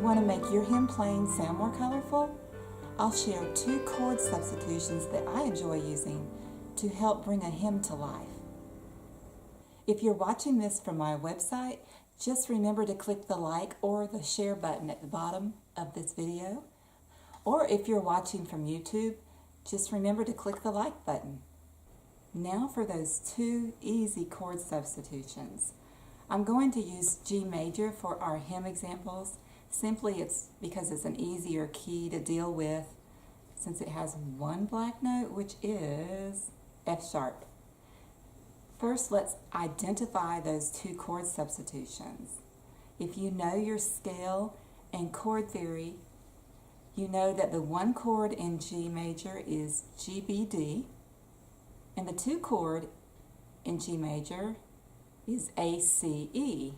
want to make your hymn playing sound more colorful? I'll share 2 chord substitutions that I enjoy using to help bring a hymn to life. If you're watching this from my website, just remember to click the like or the share button at the bottom of this video. Or if you're watching from YouTube, just remember to click the like button. Now for those 2 easy chord substitutions. I'm going to use G major for our hymn examples. Simply it's because it's an easier key to deal with since it has one black note, which is F sharp. First, let's identify those 2 chord substitutions. If you know your scale and chord theory, you know that the 1 chord in G major is G, B, D, and the 2 chord in G major is A, C, E.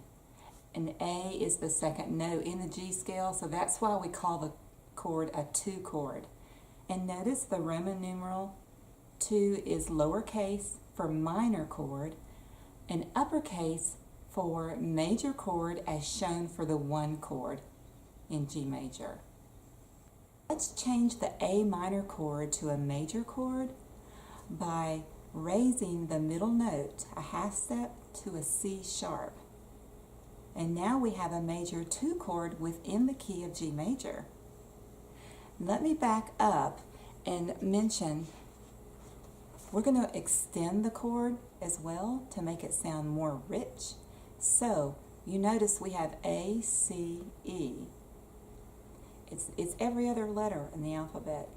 And A is the second note in the G scale, so that's why we call the chord a 2 chord. And notice the Roman numeral 2 is lowercase for minor chord and uppercase for major chord as shown for the 1 chord in G major. Let's change the A minor chord to a major chord by raising the middle note a half step to a C sharp. And now we have a major 2 chord within the key of G major. Let me back up and mention we're going to extend the chord as well to make it sound more rich. So you notice we have A, C, E. It's every other letter in the alphabet.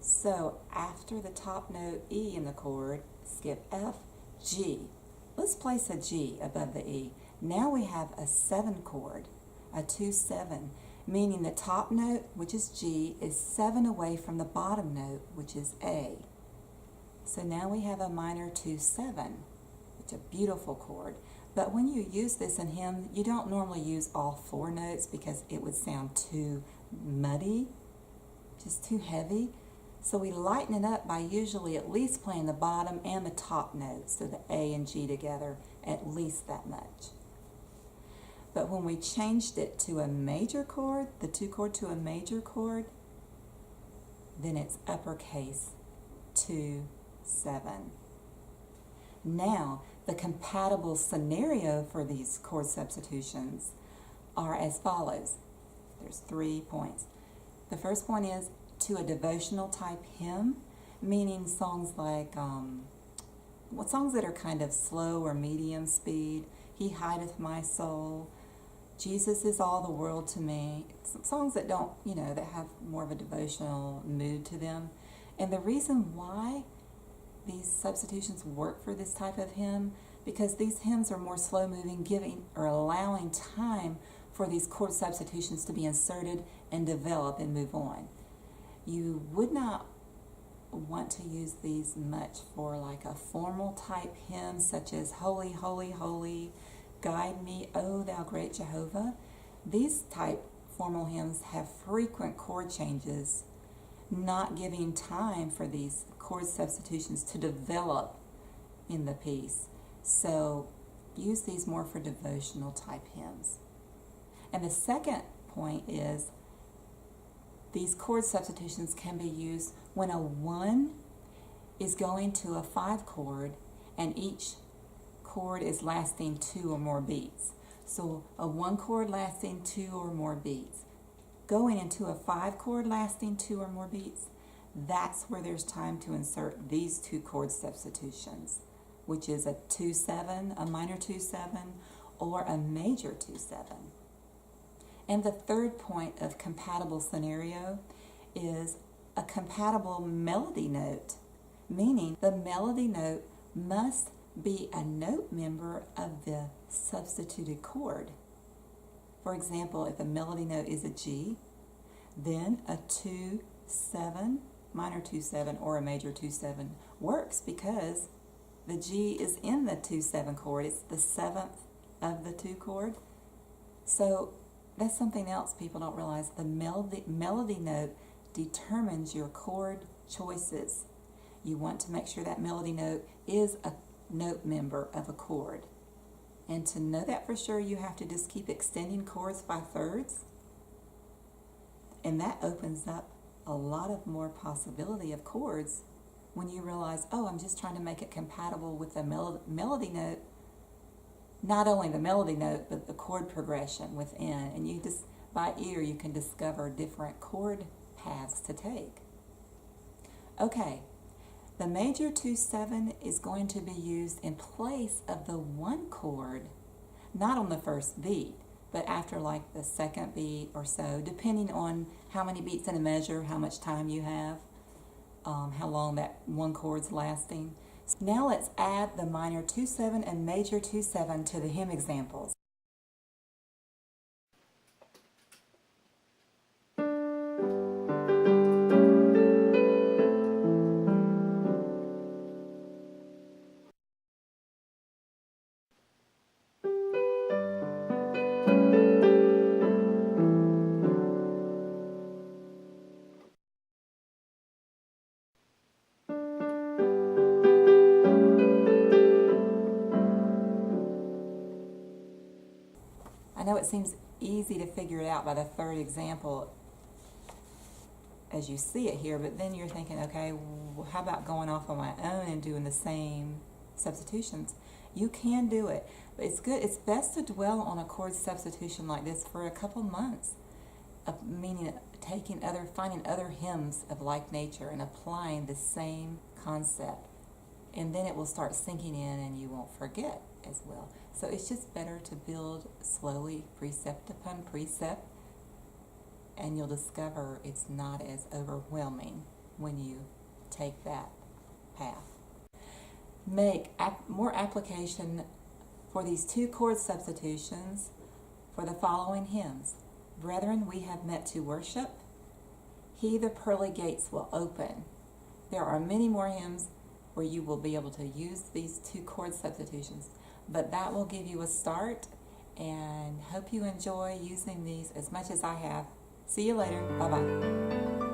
So after the top note E in the chord, skip F, G. Let's place a G above the E. Now we have a 7 chord, a 2-7, meaning the top note, which is G, is 7 away from the bottom note, which is A. So now we have a minor 2-7. It's a beautiful chord. But when you use this in hymn, you don't normally use all 4 notes because it would sound too muddy, just too heavy. So we lighten it up by usually at least playing the bottom and the top notes, so the A and G together, at least that much. But when we changed it to a major chord, the 2 chord to a major chord, then it's uppercase 2-7. Now, the compatible scenario for these chord substitutions are as follows. There's 3 points. The first point is to a devotional type hymn, meaning songs like songs that are kind of slow or medium speed. He hideth my soul. Jesus is all the world to me. Songs that don't, that have more of a devotional mood to them. And the reason why these substitutions work for this type of hymn, because these hymns are more slow moving, giving or allowing time for these chord substitutions to be inserted and develop and move on. You would not want to use these much for like a formal type hymn such as Holy, Holy, Holy, Guide Me, O Thou Great Jehovah. These type formal hymns have frequent chord changes, not giving time for these chord substitutions to develop in the piece. So use these more for devotional type hymns. And the second point is these chord substitutions can be used when a 1 is going to a 5 chord and each chord is lasting 2 or more beats. So a 1 chord lasting 2 or more beats. Going into a 5 chord lasting 2 or more beats, that's where there's time to insert these 2 chord substitutions, which is a 2-7, a minor 2-7, or a major 2-7. And the third point of compatible scenario is a compatible melody note, meaning the melody note must be a note member of the substituted chord. For example, if a melody note is a G, then a 2-7, minor 2-7, or a major 2-7 works because the G is in the 2-7 chord. It's the 7th of the 2 chord. So that's something else people don't realize. The melody note determines your chord choices. You want to make sure that melody note is a note member of a chord. And to know that for sure, you have to just keep extending chords by thirds And that opens up a lot of more possibility of chords when you realize, oh, I'm just trying to make it compatible with the melody note, not only the melody note, but the chord progression within. And you just, by ear, you can discover different chord paths to take. Okay, the major 2/7 is going to be used in place of the one chord, not on the first beat, but after like the second beat or so, depending on how many beats in a measure, how much time you have, how long that one chord's lasting. Now let's add the minor 2/7 and major 2/7 to the hymn examples. I know it seems easy to figure it out by the third example as you see it here, but then you're thinking, okay, well, how about going off on my own and doing the same substitutions? You can do it, but it's best to dwell on a chord substitution like this for a couple months, meaning finding other hymns of like nature and applying the same concept, and then it will start sinking in and you won't forget as well. So it's just better to build slowly, precept upon precept, and you'll discover it's not as overwhelming when you take that path. Make more application for these two chord substitutions for the following hymns. Brethren, we have met to worship. He, the pearly gates will open. There are many more hymns where you will be able to use these two chord substitutions, but that will give you a start, and hope you enjoy using these as much as I have. See you later. Bye-bye.